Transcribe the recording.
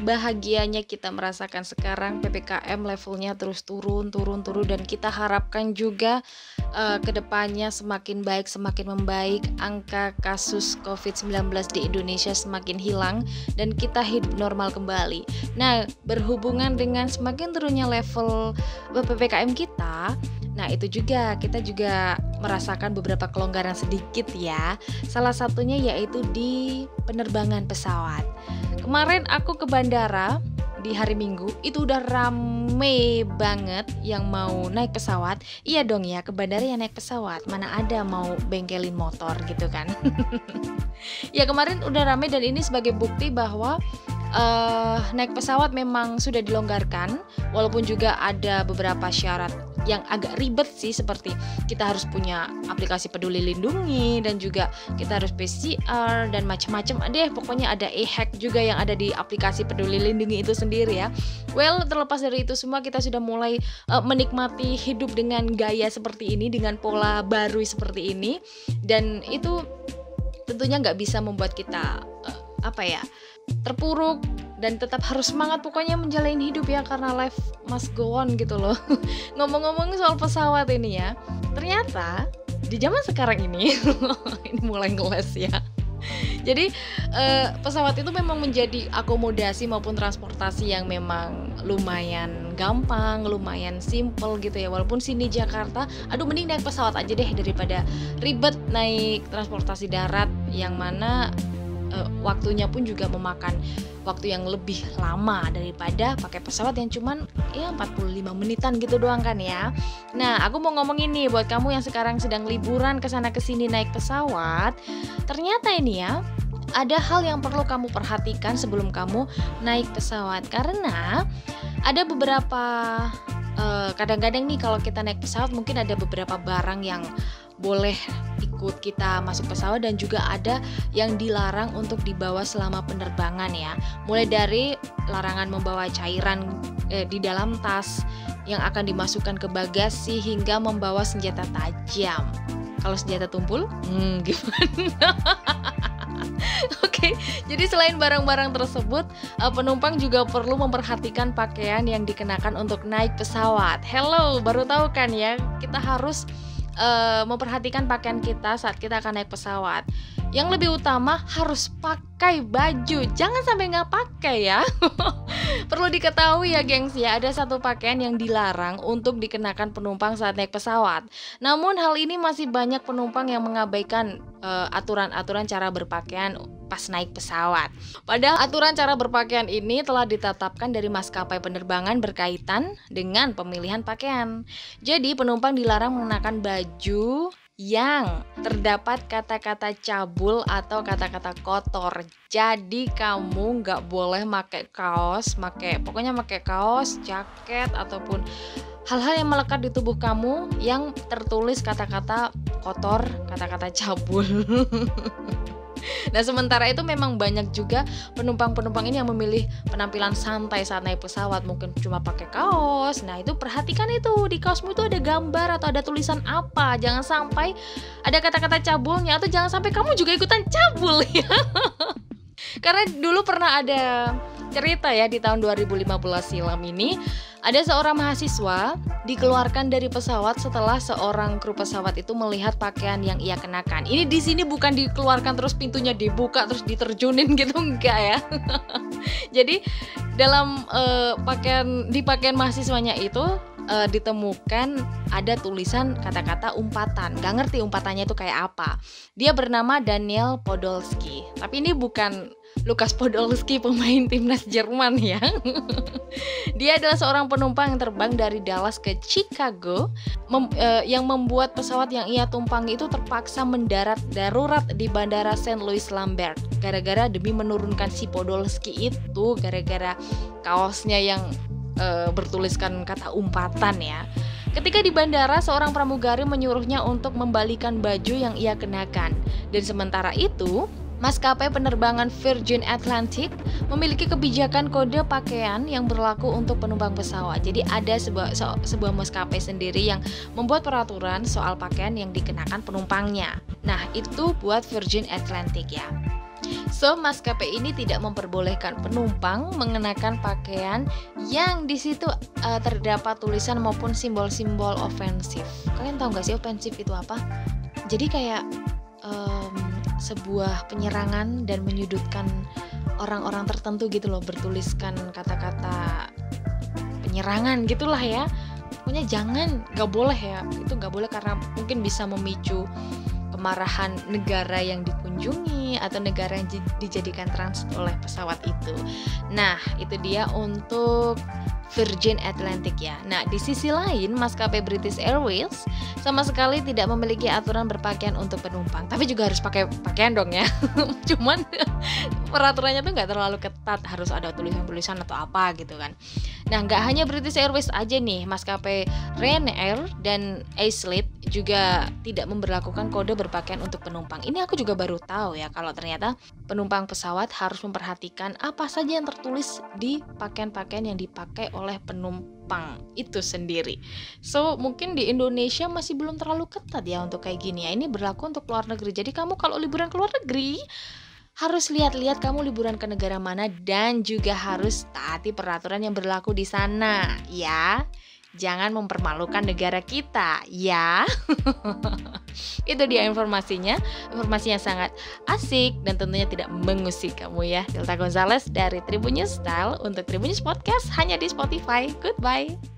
bahagianya kita merasakan sekarang PPKM levelnya terus turun dan kita harapkan juga kedepannya semakin baik, semakin membaik, angka kasus COVID-19 di Indonesia semakin hilang dan kita hidup normal kembali. Nah, berhubungan dengan semakin turunnya level PPKM kita, nah itu juga kita juga merasakan beberapa kelonggaran sedikit ya. Salah satunya yaitu di penerbangan pesawat. Kemarin aku ke bandara di hari Minggu, itu udah rame banget yang mau naik pesawat. Iya dong ya, ke bandara ya naik pesawat, mana ada mau bengkelin motor gitu kan. Ya kemarin udah rame dan ini sebagai bukti bahwa naik pesawat memang sudah dilonggarkan, walaupun juga ada beberapa syarat yang agak ribet sih, seperti kita harus punya aplikasi Peduli Lindungi dan juga kita harus PCR dan macam-macam deh, pokoknya ada e-hack juga yang ada di aplikasi Peduli Lindungi itu sendiri ya. Well, terlepas dari itu semua, kita sudah mulai menikmati hidup dengan gaya seperti ini, dengan pola baru seperti ini, dan itu tentunya nggak bisa membuat kita terpuruk dan tetap harus semangat pokoknya menjalani hidup ya, karena life must go on gitu loh. Ngomong-ngomong soal pesawat ini ya, ternyata di zaman sekarang ini ini mulai ngeles ya. Jadi pesawat itu memang menjadi akomodasi maupun transportasi yang memang lumayan gampang, lumayan simple gitu ya. Walaupun sini Jakarta, aduh mending naik pesawat aja deh daripada ribet naik transportasi darat yang mana waktunya pun juga memakan waktu yang lebih lama daripada pakai pesawat yang cuman ya 45 menitan gitu doang kan ya. Nah, aku mau ngomong ini buat kamu yang sekarang sedang liburan kesana kesini naik pesawat. Ternyata ini ya, ada hal yang perlu kamu perhatikan sebelum kamu naik pesawat, karena ada beberapa kadang-kadang nih kalau kita naik pesawat mungkin ada beberapa barang yang boleh ikut kita masuk pesawat dan juga ada yang dilarang untuk dibawa selama penerbangan ya. Mulai dari larangan membawa cairan di dalam tas yang akan dimasukkan ke bagasi hingga membawa senjata tajam. Kalau senjata tumpul, gimana? Oke, jadi selain barang-barang tersebut, penumpang juga perlu memperhatikan pakaian yang dikenakan untuk naik pesawat. Hello, baru tahu kan ya, kita harus memperhatikan pakaian kita saat kita akan naik pesawat. Yang lebih utama harus pakai baju, jangan sampai nggak pakai ya. Perlu diketahui ya gengs ya, ada satu pakaian yang dilarang untuk dikenakan penumpang saat naik pesawat. Namun hal ini masih banyak penumpang yang mengabaikan aturan-aturan cara berpakaian pas naik pesawat. Padahal aturan cara berpakaian ini telah ditetapkan dari maskapai penerbangan berkaitan dengan pemilihan pakaian. Jadi penumpang dilarang mengenakan baju yang terdapat kata-kata cabul atau kata-kata kotor. Jadi kamu nggak boleh pakai kaos, pokoknya pakai kaos, jaket ataupun hal-hal yang melekat di tubuh kamu yang tertulis kata-kata kotor, kata-kata cabul. Nah, sementara itu memang banyak juga penumpang-penumpang ini yang memilih penampilan santai saat naik pesawat, mungkin cuma pakai kaos. Nah, itu perhatikan itu di kaosmu itu ada gambar atau ada tulisan apa. Jangan sampai ada kata-kata cabulnya atau jangan sampai kamu juga ikutan cabul ya. Karena dulu pernah ada cerita ya di tahun 2015 silam ini, ada seorang mahasiswa dikeluarkan dari pesawat setelah seorang kru pesawat itu melihat pakaian yang ia kenakan. Ini di sini bukan dikeluarkan terus pintunya dibuka terus diterjunin gitu, enggak ya. Jadi dalam pakaian mahasiswanya itu ditemukan ada tulisan kata-kata umpatan. Gak ngerti umpatannya itu kayak apa. Dia bernama Daniel Podolski. Tapi ini bukan Lukas Podolski, pemain timnas Jerman ya. Dia adalah seorang penumpang yang terbang dari Dallas ke Chicago, yang membuat pesawat yang ia tumpangi itu terpaksa mendarat darurat di Bandara St. Louis Lambert. Gara-gara demi menurunkan si Podolski itu, gara-gara kaosnya yang bertuliskan kata umpatan ya. Ketika di bandara, seorang pramugari menyuruhnya untuk membalikan baju yang ia kenakan. Dan sementara itu, maskapai penerbangan Virgin Atlantic memiliki kebijakan kode pakaian yang berlaku untuk penumpang pesawat. Jadi ada sebuah maskapai sendiri yang membuat peraturan soal pakaian yang dikenakan penumpangnya. Nah, itu buat Virgin Atlantic ya. So, maskapai ini tidak memperbolehkan penumpang mengenakan pakaian yang di situ terdapat tulisan maupun simbol-simbol ofensif. Kalian tahu nggak sih ofensif itu apa? Jadi kayak sebuah penyerangan dan menyudutkan orang-orang tertentu gitu loh, bertuliskan kata-kata penyerangan gitulah ya. Pokoknya nggak boleh ya, itu nggak boleh karena mungkin bisa memicu kemarahan negara yang dikunjungi atau negara yang dijadikan transit oleh pesawat itu. Nah, itu dia untuk Virgin Atlantic ya. Nah, di sisi lain maskapai British Airways sama sekali tidak memiliki aturan berpakaian untuk penumpang. Tapi juga harus pakai pakaian dong ya. Cuman peraturannya tuh nggak terlalu ketat, harus ada tulisan-tulisan atau apa gitu kan. Nah, nggak hanya British Airways aja nih, maskapai Ryanair dan Iceland juga tidak memberlakukan kode berpakaian untuk penumpang. Ini aku juga baru tahu ya, kalau ternyata penumpang pesawat harus memperhatikan apa saja yang tertulis di pakaian-pakaian yang dipakai oleh penumpang itu sendiri. So, mungkin di Indonesia masih belum terlalu ketat ya untuk kayak gini ya. Ini berlaku untuk luar negeri. Jadi kamu kalau liburan ke luar negeri harus lihat-lihat kamu liburan ke negara mana dan juga harus taati peraturan yang berlaku di sana ya. Jangan mempermalukan negara kita ya. Itu dia informasinya. Informasinya sangat asik dan tentunya tidak mengusik kamu ya. Delta Gonzales dari Tribun News Style untuk Tribun News Podcast hanya di Spotify. Goodbye.